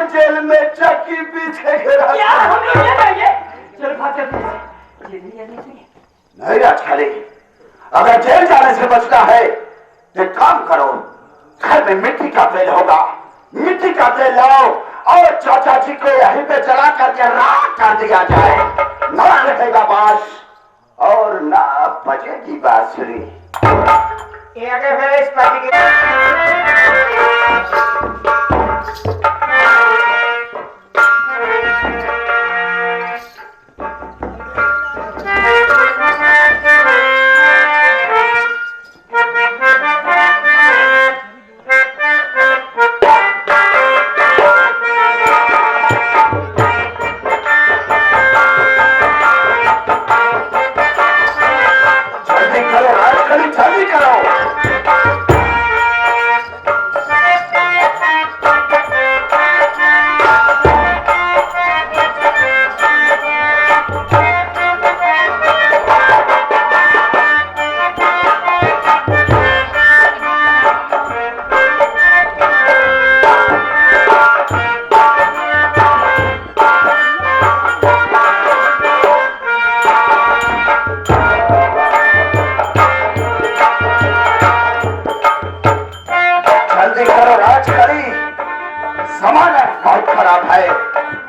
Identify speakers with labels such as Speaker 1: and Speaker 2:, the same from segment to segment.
Speaker 1: और जेल में चक्की पीछे गिरा।
Speaker 2: क्या हम लोग ये करेंगे? चलो भाग चलते हैं।
Speaker 1: नहीं राजखाली, अगर जेल जाने से बचना है तो काम करो, घर में मिट्टी का तेल होगा, मिट्टी का तेल लाओ और चाचा जी को यहीं पे जला करके राख कर दिया जाए। ना रहेगा बांस और ना बजेगी बांसुरी।
Speaker 2: इस पार्टी के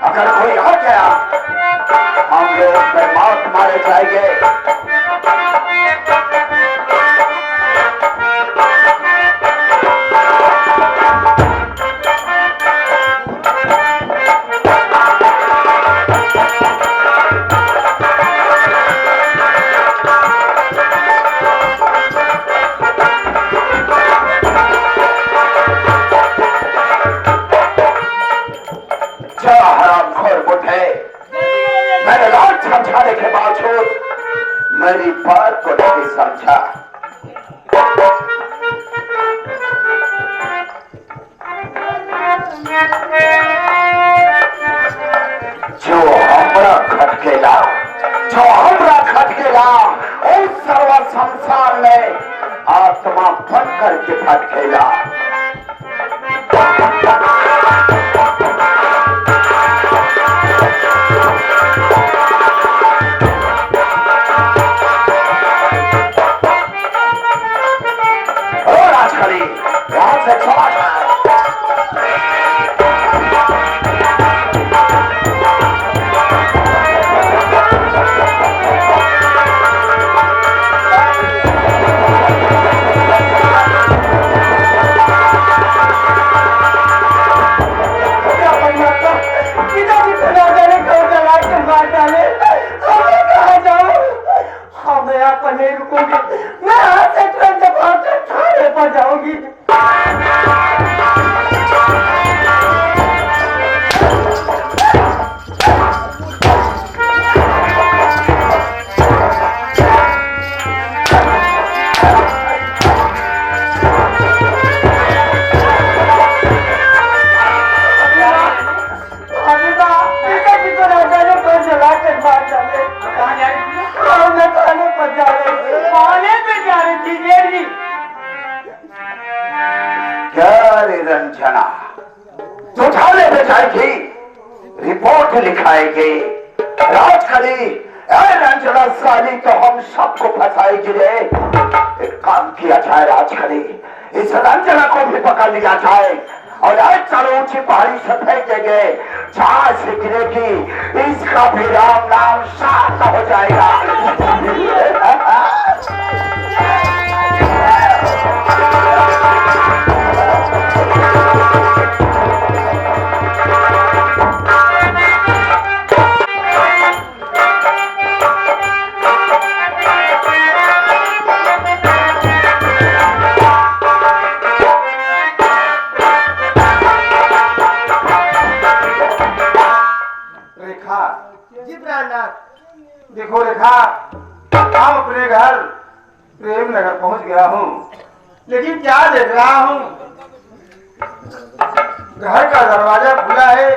Speaker 1: अगर कोई आ गया हम लोग पर मौत मारे जाएंगे। मैंने लाख समझाने के बावजूद मेरी बात को नहीं समझा। जो हमरा खटकेला उस सर्व संसार में आत्मा बन करके खटकेला।
Speaker 2: मैं आज से तुरंत थाने पर जाऊंगी। रंजना तो थाने पे जाएगी, रिपोर्ट लिखाएगी। राजखली रंजना साली तो हम सबको फंसाएगी रे। एक काम किया जाए राजखली, इस रंजना को भी पकड़ लिया जाए और आज चलो ऊंची पहाड़ी से फेंकेंगे, जहां से गिरेगी इसका भी राम नाम साथ हो जाएगा। देखो रेखा, हम अपने घर प्रेम नगर पहुंच गया हूँ, लेकिन क्या देख रहा हूँ, घर का दरवाजा खुला है,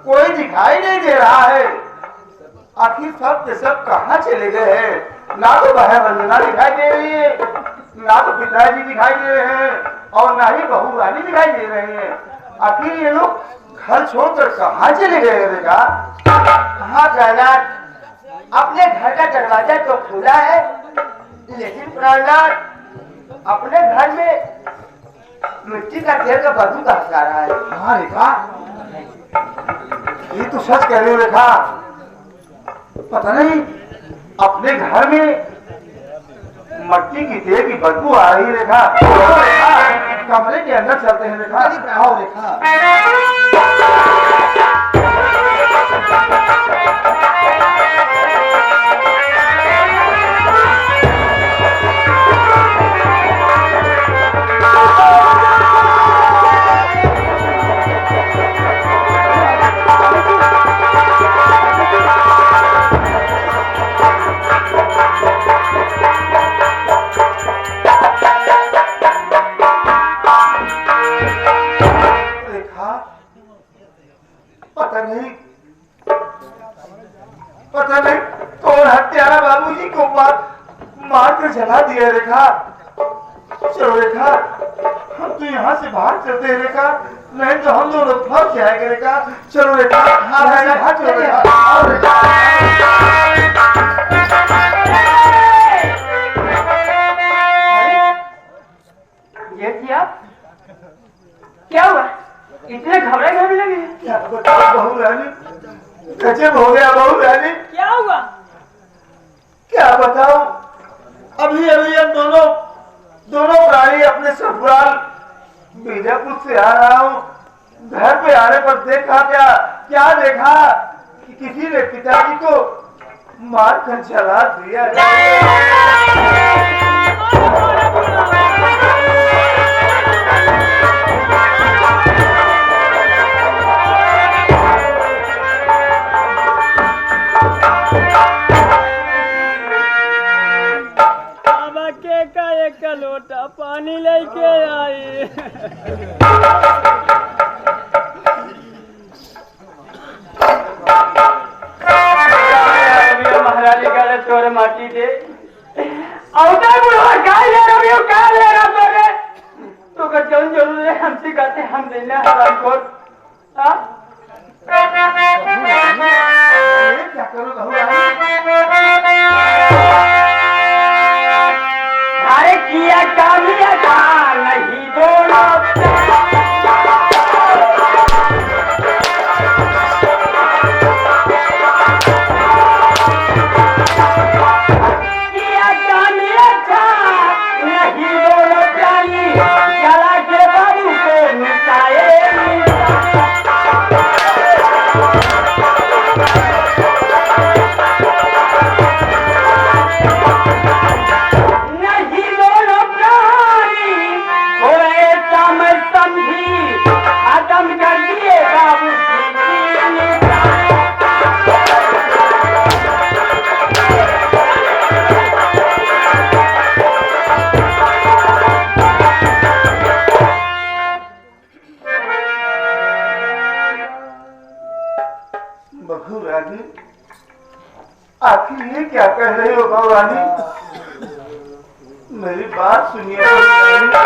Speaker 2: कोई दिखाई नहीं दे रहा है। आखिर सब के सब कहाँ चले गए हैं? ना तो बहन रंजना दिखाई दे रही है, ना तो पिताजी दिखाई दे रहे हैं और ना ही बहू रानी दिखाई दे रही है। आखिर ये लोग घर छोड़कर कहाँ चले गए रेखा?
Speaker 3: हाँ प्रहलाद, अपने घर का दरवाजा तो खुला है, लेकिन प्रहलाद अपने घर में मिट्टी का तेल का बदबू कहाँ आ रहा है?
Speaker 2: हाँ रेखा, ये तो सच कह रही हो रेखा। पता नहीं अपने घर में मट्टी की तेल की बदबू आ रही है रेखा। कमरे के अंदर चलते हैं रेखा। आओ रेखा। पता नहीं कौन हत्यारा बाबूजी को मार कर जला दिया रेखा। चलो रेखा, हम तो यहाँ से बाहर चलते हैं रेखा, नहीं तो हम दोनों फंस जाएंगे रेखा। चलो रेखा, हाँ चलो रेखा। आओ रेखा।
Speaker 3: ये क्या क्या हुआ? इतने घबराए लगे?
Speaker 2: क्या बताओ बहू रानी, गजब हो गया बहू रानी।
Speaker 3: क्या हुआ?
Speaker 2: क्या बताओ, अभी अभी हम दोनों प्राणी अपने ससुराल बीजापुर से आ रहा हूँ। घर पे आने पर देखा क्या देखा कि किसी ने पिताजी को मार कर जला दिया।
Speaker 4: एक लोटा पानी लेके आई।
Speaker 3: महारानी का तोरे माटी दे अवतार बुढ़वा का ले रहा का ले रहा तोरे तो का जौन जरूर है हमसे कहते हम देना हराम खोर। हां
Speaker 2: क्या करो बहू?
Speaker 3: अरे किया कामिया था नहीं दोनों किया कामिया था नहीं दोनों जानी चला के बाबू को मिटाए
Speaker 2: बहू रानी, आखिर ये क्या कह रहे हो बहू रानी? मेरी बात सुनिए बहू रानी।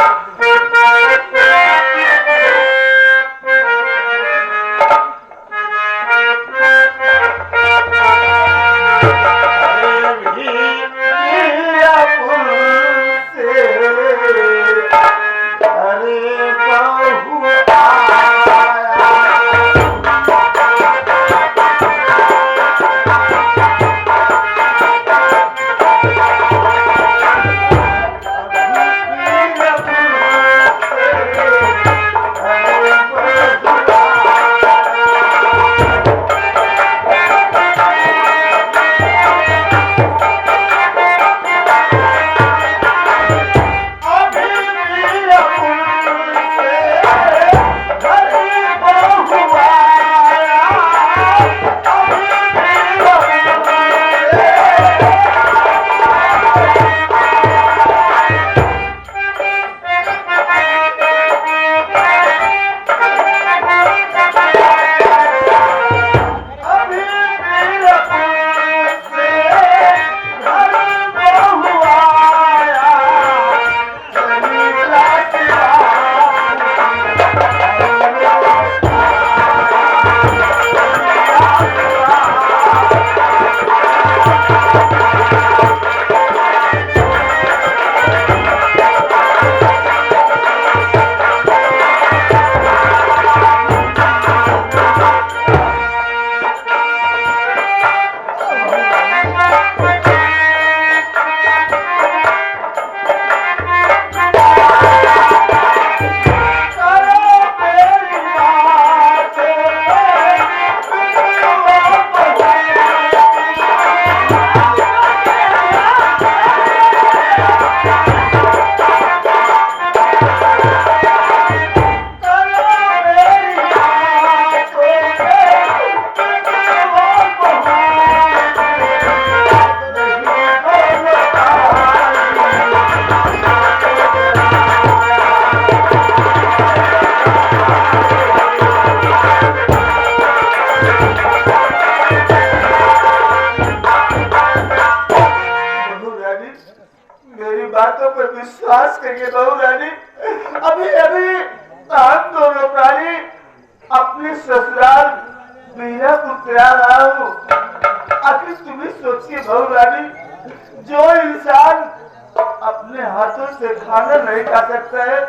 Speaker 3: विश्वास करिए बहू रानी, अभी अभी हम दोनों प्राणी अपने ससुराल मीरापुर चला रहा हूँ। आखिर तुम्हें सोचिए बहू रानी, जो इंसान अपने हाथों से खाना नहीं खा सकता है,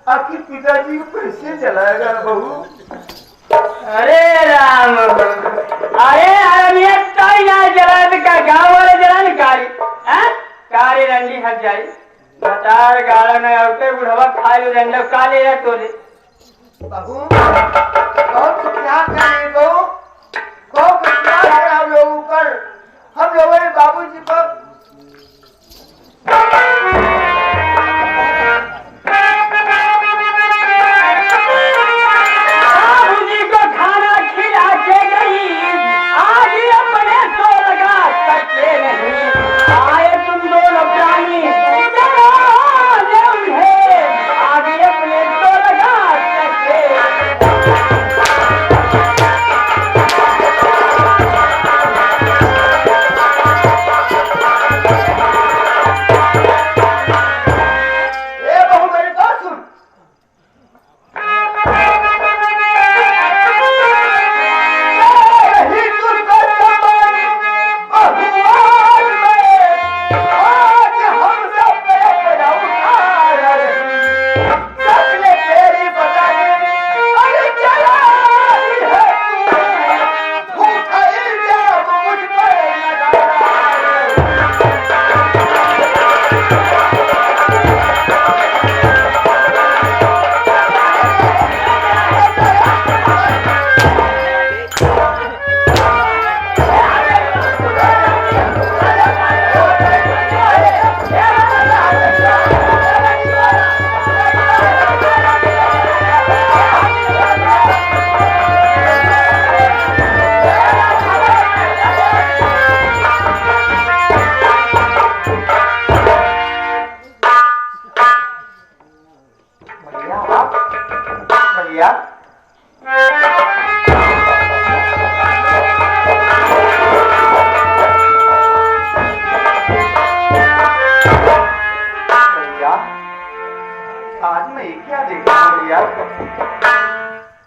Speaker 3: आखिर पिताजी को कैसे चलाएगा बहू?
Speaker 4: अरे राम, अरे का गाँव वाले जला न कारी, कारी रंडी हट जाई, बतार गाड़ा न औटे बुढ़वा खाली रंडा काले या तोले।
Speaker 3: बहू बहुत क्या करें बहू, बहुत क्या है हम लोगों पर, हम लोगों ने बाबूजी पर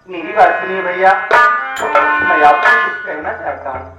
Speaker 3: मेरी बात सुनिए भैया, मैं आपको कुछ कहना चाहता हूँ।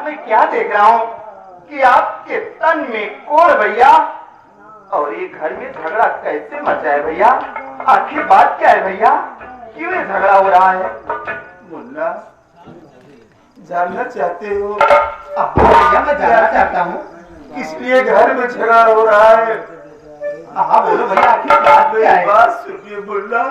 Speaker 3: मैं क्या देख रहा हूँ कि आपके तन में कोड़ भैया, और ये घर में झगड़ा कैसे मचा है भैया? आखिर बात क्या है भैया, क्यों ये झगड़ा हो रहा है?
Speaker 5: मुन्ना, जानना चाहते हो?
Speaker 3: हाँ भैया, मैं जानना चाहता हूँ
Speaker 5: किस लिए घर में झगड़ा हो रहा है?
Speaker 3: हाँ बोलो भैया, आखिर बात क्या है?
Speaker 5: बात सुनिए मुन्ना।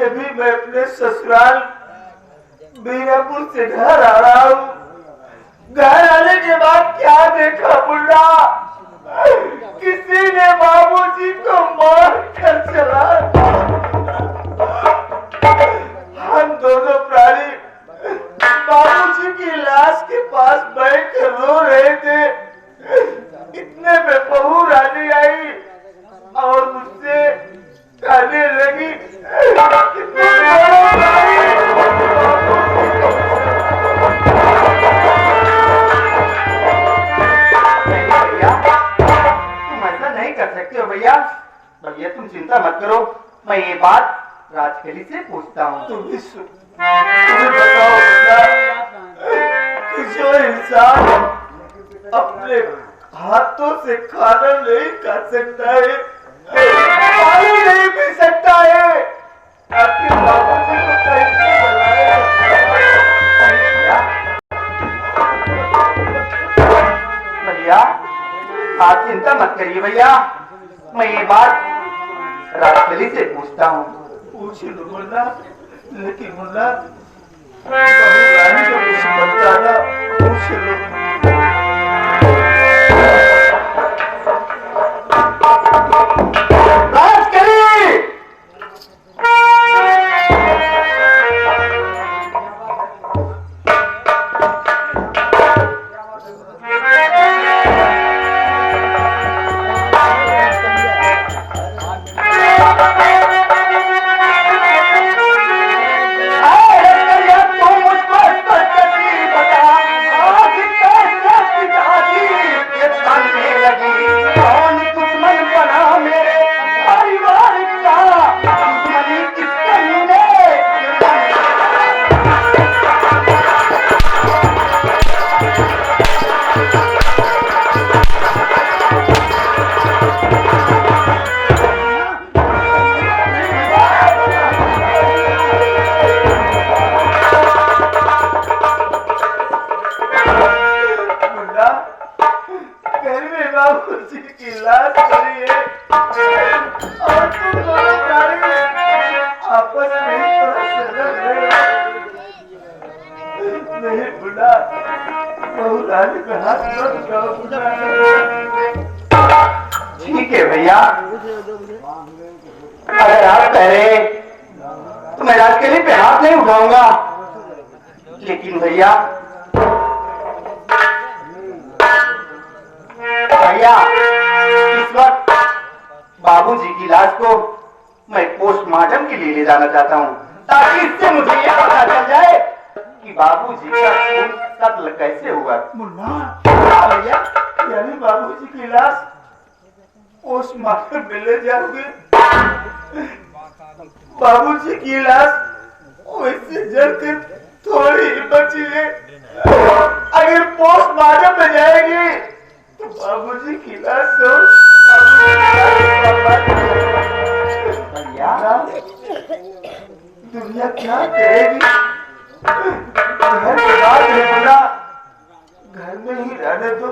Speaker 5: अभी मैं अपने ससुराल बीरापुर से घर आ रहा हूँ। घर आने के बाद क्या देखा मुन्ना, किसी ने बाबूजी को मार कर चला। हम दोनों प्राणी बाबूजी की लाश के पास बैठ कर रो रहे थे। इतने में बहू रानी आई और मुझसे कहने लगी कि
Speaker 3: भैया भैया तुम चिंता मत करो, मैं ये बात राजखेली से पूछता हूँ।
Speaker 5: तुम्हें बताओ कि जो इंसान अपने हाथों से खाना नहीं खा सकता है, पानी नहीं पी सकता है, आपके बाबूजी को कैसे बुलाए?
Speaker 3: भैया आप चिंता मत करिए भैया, मैं ये बात राजखेली से पूछता हूँ।
Speaker 5: पूछ लो मुन्ना, लेकिन मुन्ना बहू रानी को कुछ बताना, पूछ लो।
Speaker 3: तुम मुझको
Speaker 5: नहीं बुला, बहू रानी का हाथ मत उठाओ।
Speaker 3: ठीक है भैया, अगर आप कह रहे तो मैं राज के लिए पे हाथ नहीं उठाऊंगा, लेकिन भैया इस वक्त बाबूजी की लाश को मैं पोस्टमार्टम के लिए ले जाना चाहता हूँ, ताकि इससे मुझे यह पता चल जाए कि बाबूजी का खून कत्ल कैसे हुआ।
Speaker 5: मुन्ना भैया, यानी बाबूजी की लाश पोस्टमार्टम में ले जाओगे? बाबूजी की लाश वैसे जलकर थोड़ी ही बची है, अगर पोस्टमार्टम में जाएगी तो बाबूजी की लाश तो दुनिया क्या कहेगी? घर के बाद है ना, घर में ही रहने दो।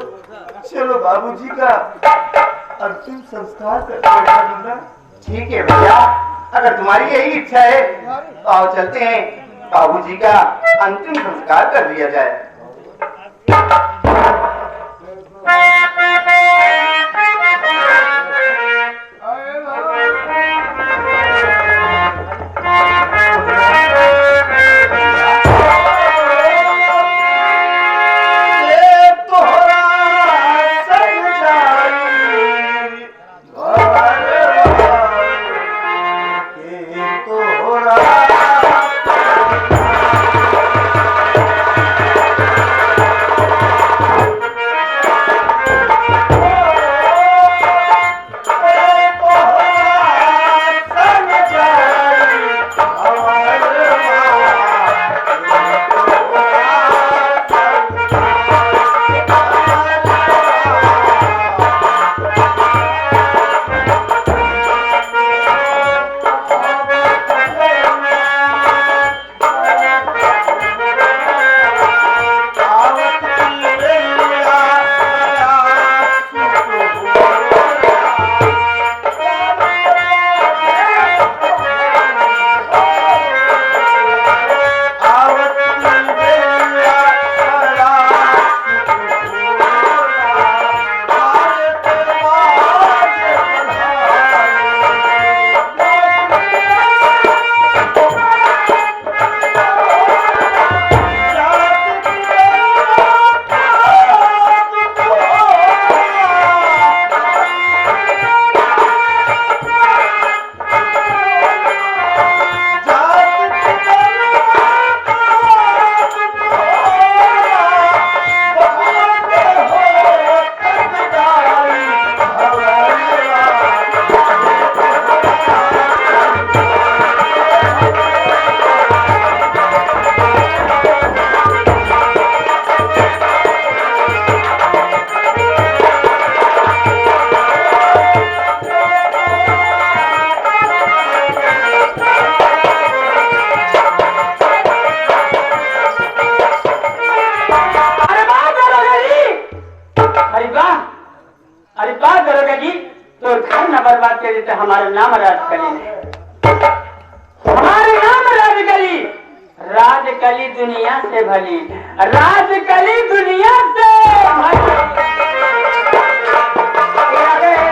Speaker 5: चलो बाबूजी का अंतिम संस्कार करते हैं।
Speaker 3: ठीक है भैया, अगर तुम्हारी यही इच्छा है तो आओ चलते हैं, बाबूजी का अंतिम संस्कार कर दिया जाए। हमारा नाम राजकली है, हमारे नाम राजकली, राजकली दुनिया से भली, राजकली दुनिया से भली।